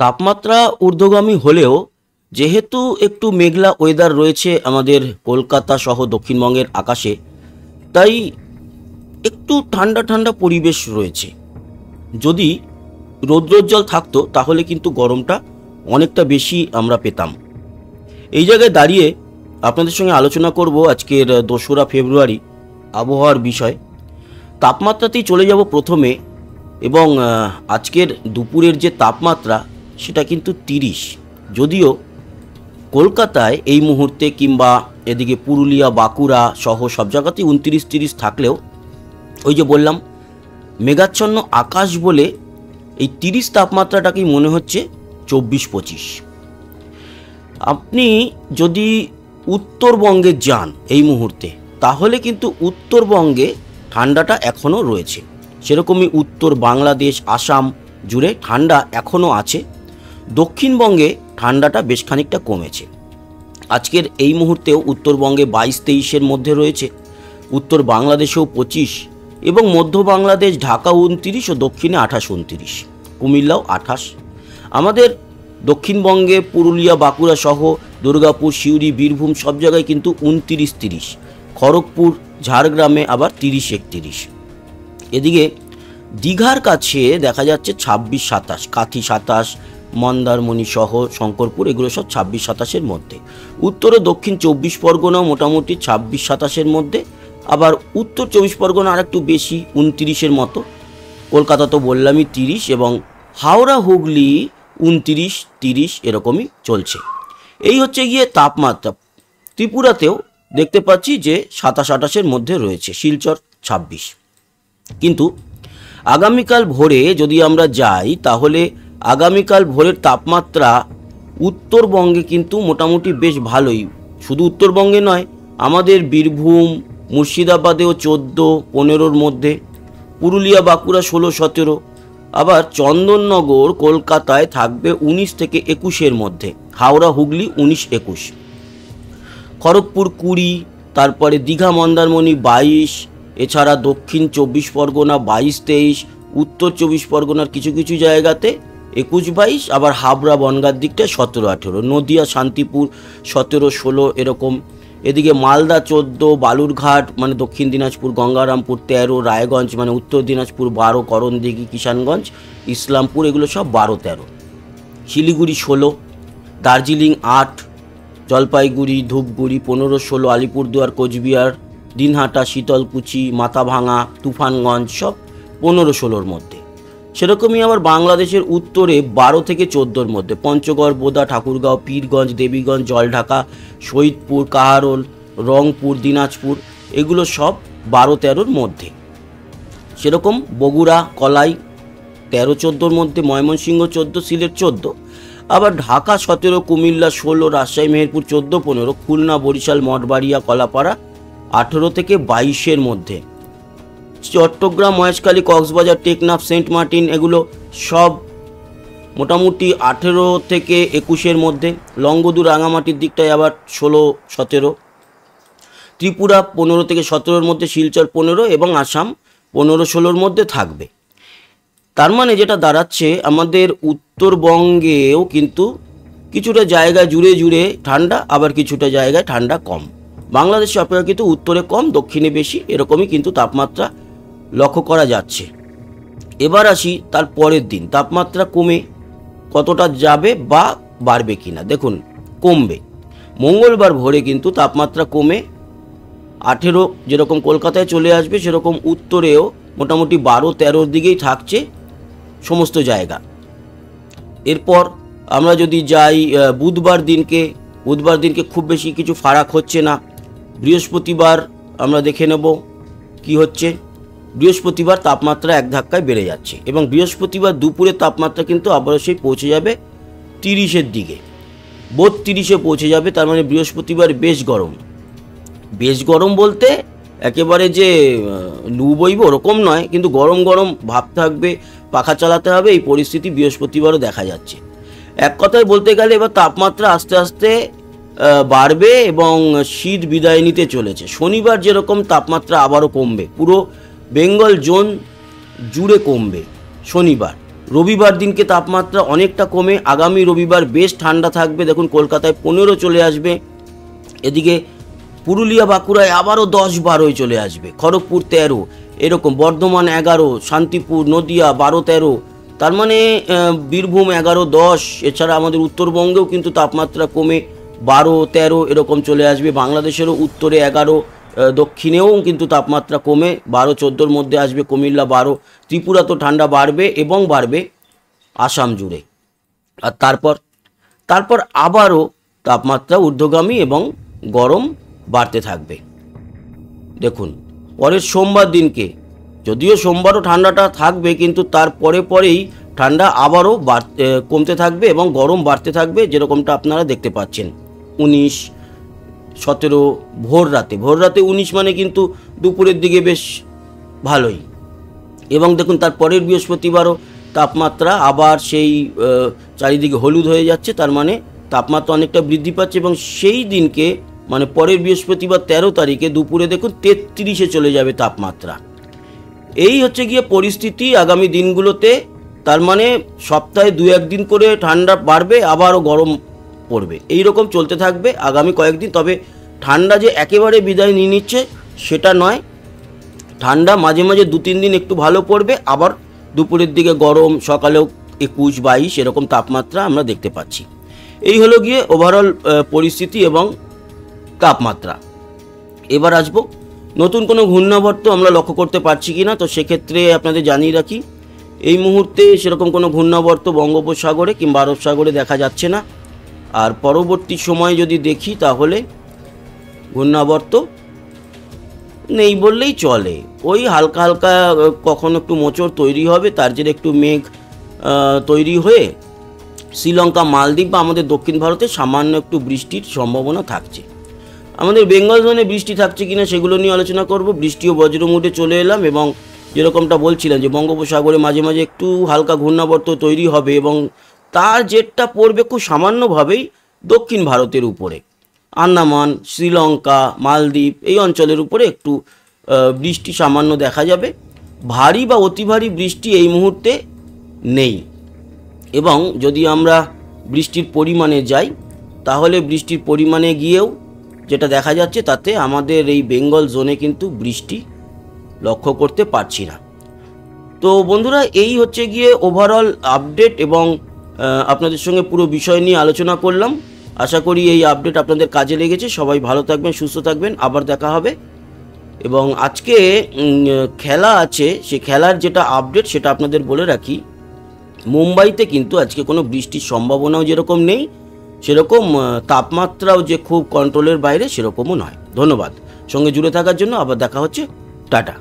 তাপমাত্রা ঊর্ধ্বগামী হলেও যেহেতু একটু মেঘলা ওয়েদার রয়েছে আমাদের কলকাতা সহ দক্ষিণবঙ্গের আকাশে, তাই একটু ঠান্ডা ঠান্ডা পরিবেশ রয়েছে। যদি রৌদ্রোজ্জ্বল থাকতো তাহলে কিন্তু গরমটা অনেকটা বেশি আমরা পেতাম। এই জায়গায় দাঁড়িয়ে আপনাদের সঙ্গে আলোচনা করব আজকের 2রা ফেব্রুয়ারি আবহাওয়ার বিষয়। তাপমাত্রাতেই চলে যাব প্রথমে, এবং আজকের দুপুরের যে তাপমাত্রা সেটা কিন্তু 30। যদিও কলকাতায় এই মুহূর্তে কিংবা এদিকে পুরুলিয়া বাঁকুড়া সহ সব জায়গাতেই 29-30 থাকলেও ওই যে বললাম মেঘাচ্ছন্ন আকাশ বলে এই 30 তাপমাত্রাটাকেই মনে হচ্ছে 24-25। আপনি যদি উত্তরবঙ্গে যান এই মুহূর্তে, তাহলে কিন্তু উত্তরবঙ্গে ঠান্ডাটা এখনও রয়েছে। সেরকমই উত্তর বাংলাদেশ আসাম জুড়ে ঠান্ডা এখনও আছে। দক্ষিণবঙ্গে ঠান্ডাটা বেশ খানিকটা কমেছে। আজকের এই মুহূর্তেও উত্তরবঙ্গে 22-23-এর মধ্যে রয়েছে, উত্তর বাংলাদেশেও 25, এবং মধ্য বাংলাদেশ ঢাকা 29 ও দক্ষিণে 28-29, কুমিল্লাও 28। আমাদের দক্ষিণবঙ্গে পুরুলিয়া বাঁকুড়া সহ দুর্গাপুর সিউড়ি বীরভূম সব জায়গায় কিন্তু 29-30, খড়গপুর ঝাড়গ্রামে আবার 30-31। এদিকে দীঘার কাছে দেখা যাচ্ছে 26-27, কাথি 27, মন্দারমণি সহ শঙ্করপুর এগুলো সব 26-27-এর মধ্যে। উত্তর ও দক্ষিণ 24 পরগনাও মোটামুটি 26-27-এর মধ্যে, আবার উত্তর 24 পরগনা আর একটু বেশি 29-এর মতো। কলকাতা তো বললামই 30, এবং হাওড়া হুগলি 29-30 এরকমই চলছে। এই হচ্ছে গিয়ে তাপমাত্রা। ত্রিপুরাতেও দেখতে পাচ্ছি যে 27-28-এর মধ্যে রয়েছে, শিলচর 26। কিন্তু আগামীকাল ভোরে যদি আমরা যাই, তাহলে আগামীকাল ভোরের তাপমাত্রা উত্তরবঙ্গে কিন্তু মোটামুটি বেশ ভালোই। শুধু উত্তরবঙ্গে নয়, আমাদের বীরভূম মুর্শিদাবাদেও 14-15-র মধ্যে, পুরুলিয়া বাঁকুড়া 16-17, আবার চন্দননগর কলকাতায় থাকবে 19-21-এর মধ্যে, হাওড়া হুগলি 19-21, খড়গপুর 20, তারপরে দীঘা মন্দারমণি 22, এছাড়া দক্ষিণ 24 পরগনা 22-23, উত্তর 24 পরগনার কিছু কিছু জায়গাতে 21-22, আবার হাবড়া বনগাঁর দিকটায় 17-18, নদিয়া শান্তিপুর 17-16 এরকম। এদিকে মালদা 14, বালুরঘাট মানে দক্ষিণ দিনাজপুর গঙ্গারামপুর 13, রায়গঞ্জ মানে উত্তর দিনাজপুর 12, করণদিঘি কিষানগঞ্জ ইসলামপুর এগুলো সব 12-13, শিলিগুড়ি 16, দার্জিলিং 8, জলপাইগুড়ি ধূপগুড়ি 15-16, আলিপুরদুয়ার কোচবিহার দিনহাটা শীতলকুচি মাথাভাঙা তুফানগঞ্জ সব 15-16-র মধ্যে। সেরকমই আবার বাংলাদেশের উত্তরে 12-14-র মধ্যে, পঞ্চগড় বোদা ঠাকুরগাঁও পীরগঞ্জ দেবীগঞ্জ জলঢাকা শহীদপুর কাহারোল রংপুর দিনাজপুর এগুলো সব 12-13-র মধ্যে। সেরকম বগুড়া কলাই 13-14-র মধ্যে, ময়মনসিংহ 14, সিলেট 14, আবার ঢাকা 17, কুমিল্লা 16, রাজশাহী মেহেরপুর 14-15, খুলনা বরিশাল মঠবাড়িয়া কলাপাড়া 18-22-এর মধ্যে, চট্টগ্রাম মহেশখালী কক্সবাজার টেকনাফ সেন্ট মার্টিন এগুলো সব মোটামুটি 18-21-এর মধ্যে, লংগদু রাঙামাটির দিকটায় আবার 16-17, ত্রিপুরা 15-17-র মধ্যে, শিলচর 15 এবং আসাম 15-16-র মধ্যে থাকবে। তার মানে যেটা দাঁড়াচ্ছে আমাদের উত্তরবঙ্গেও কিন্তু কিছুটা জায়গা জুড়ে জুড়ে ঠান্ডা, আবার কিছুটা জায়গায় ঠান্ডা কম। বাংলাদেশে অপেক্ষাকৃত উত্তরে কম দক্ষিণে বেশি, এরকমই কিন্তু তাপমাত্রা লক্ষ্য করা যাচ্ছে। এবার আসি তার পরের দিন তাপমাত্রা কমে কতটা যাবে বা বাড়বে কিনা। দেখুন কমবে। মঙ্গলবার ভোরে কিন্তু তাপমাত্রা কমে 18 যেরকম কলকাতায় চলে আসবে, সেরকম উত্তরেও মোটামুটি 12-13-র দিকেই থাকছে সমস্ত জায়গা। এরপর আমরা যদি যাই বুধবার দিনকে খুব বেশি কিছু ফারাক হচ্ছে না। বৃহস্পতিবার আমরা দেখে নেব কি হচ্ছে। বৃহস্পতিবার তাপমাত্রা এক ধাক্কায় বেড়ে যাচ্ছে, এবং বৃহস্পতিবার দুপুরে তাপমাত্রা কিন্তু আবারও সেই পৌঁছে যাবে 30-এর দিকে, 32-এ পৌঁছে যাবে। তার মানে বৃহস্পতিবার বেশ গরম বলতে একেবারে যে লু বইব ওরকম নয়, কিন্তু গরম গরম ভাব থাকবে, পাখা চালাতে হবে, এই পরিস্থিতি বৃহস্পতিবারও দেখা যাচ্ছে। এক কথায় বলতে গেলে এবার তাপমাত্রা আস্তে আস্তে বাড়বে এবং শীত বিদায় নিতে চলেছে। শনিবার যেরকম তাপমাত্রা আবারও কমবে, পুরো বেঙ্গল জোন জুড়ে কমবে শনিবার, রবিবার দিনকে তাপমাত্রা অনেকটা কমে, আগামী রবিবার বেশ ঠান্ডা থাকবে। দেখুন কলকাতায় 15 চলে আসবে, এদিকে পুরুলিয়া বাঁকুড়ায় আবারও 10-12 চলে আসবে, খড়গপুর 13, এরকম বর্ধমান 11, শান্তিপুর নদিয়া 12-13, তার মানে বীরভূম 11-10। এছাড়া আমাদের উত্তরবঙ্গেও কিন্তু তাপমাত্রা কমে 12-13 এরকম চলে আসবে। বাংলাদেশেরও উত্তরে 11, দক্ষিণেও কিন্তু তাপমাত্রা কমে 12-14 মধ্যে আসবে, কুমিল্লা 12, ত্রিপুরা তো ঠান্ডা বাড়বে এবং বাড়বে আসাম জুড়ে। আর তারপর আবারও তাপমাত্রা ঊর্ধ্বগামী এবং গরম বাড়তে থাকবে। দেখুন পরের সোমবার দিনকে, যদিও সোমবারও ঠান্ডাটা থাকবে, কিন্তু তার পরেই ঠান্ডা আবারও কমতে থাকবে এবং গরম বাড়তে থাকবে, যেরকমটা আপনারা দেখতে পাচ্ছেন। 19, 17 ভোর রাতে 19 মানে কিন্তু দুপুরের দিকে বেশ ভালোই। এবং দেখুন তার পরের বৃহস্পতিবারও তাপমাত্রা আবার সেই চারিদিকে হলুদ হয়ে যাচ্ছে, তার মানে তাপমাত্রা অনেকটা বৃদ্ধি পাচ্ছে। এবং সেই দিনকে মানে পরের বৃহস্পতিবার 13 তারিখে দুপুরে দেখুন 33-এ চলে যাবে তাপমাত্রা। এই হচ্ছে গিয়ে পরিস্থিতি আগামী দিনগুলোতে। তার মানে সপ্তাহে 2-1 দিন করে ঠান্ডা বাড়বে, আবারও গরম পড়বে, এই রকম চলতে থাকবে আগামী কয়েকদিন। তবে ঠান্ডা যে একেবারে বিদায় নিয়ে নিচ্ছে সেটা নয়, ঠান্ডা মাঝে মাঝে 2-3 দিন একটু ভালো পড়বে, আবার দুপুরের দিকে গরম, সকালেও 21-22 এরকম তাপমাত্রা আমরা দেখতে পাচ্ছি। এই হলো গিয়ে ওভারঅল পরিস্থিতি এবং তাপমাত্রা। এবার আসবো নতুন কোনো ঘূর্ণাবর্ত আমরা লক্ষ্য করতে পারছি কিনা। তো সেক্ষেত্রে আপনাদের জানিয়ে রাখি, এই মুহূর্তে সেরকম কোনো ঘূর্ণাবর্ত বঙ্গোপসাগরে কিংবা আরব সাগরে দেখা যাচ্ছে না। আর পরবর্তী সময়ে যদি দেখি তাহলে ঘূর্ণাবর্ত নেই বললেই চলে। ওই হালকা হালকা কখনো একটু মোচড় তৈরি হবে, তার জেরে একটু মেঘ তৈরি হয়ে শ্রীলঙ্কা, মালদ্বীপ বা আমাদের দক্ষিণ ভারতে সামান্য একটু বৃষ্টির সম্ভাবনা থাকছে। আমাদের বেঙ্গল জোনে বৃষ্টি থাকছে কিনা সেগুলো নিয়ে আলোচনা করব। বৃষ্টি ও বজ্র মুডে চলে এলাম, এবং যেরকমটা বলছিলাম যে বঙ্গোপসাগরে মাঝে মাঝে একটু হালকা ঘূর্ণাবর্ত তৈরি হবে এবং তার জেরটা পড়বে খুব সামান্যভাবেই দক্ষিণ ভারতের উপরে। আন্দামান, শ্রীলঙ্কা, মালদ্বীপ এই অঞ্চলের উপরে একটু বৃষ্টি সামান্য দেখা যাবে। ভারী বা অতি ভারী বৃষ্টি এই মুহূর্তে নেই। এবং যদি আমরা বৃষ্টির পরিমাণে যাই তাহলে বৃষ্টির পরিমাণে গিয়েও যেটা দেখা যাচ্ছে তাতে আমাদের এই বেঙ্গল জোনে কিন্তু বৃষ্টি লক্ষ্য করতে পারছি না। তো বন্ধুরা, এই হচ্ছে গিয়ে ওভারঅল আপডেট এবং আপনাদের সঙ্গে পুরো বিষয় নিয়ে আলোচনা করলাম। আশা করি এই আপডেট আপনাদের কাজে লেগেছে। সবাই ভালো থাকবেন, সুস্থ থাকবেন, আবার দেখা হবে। এবং আজকে খেলা আছে, সেই খেলার যেটা আপডেট সেটা আপনাদের বলে রাখি। মুম্বাইতে কিন্তু আজকে কোনো বৃষ্টির সম্ভাবনাও যেরকম নেই, সেরকম তাপমাত্রাও যে খুব কন্ট্রোলের বাইরে সেরকমও নয়। ধন্যবাদ সঙ্গে জুড়ে থাকার জন্য। আবার দেখা হচ্ছে, টাটা।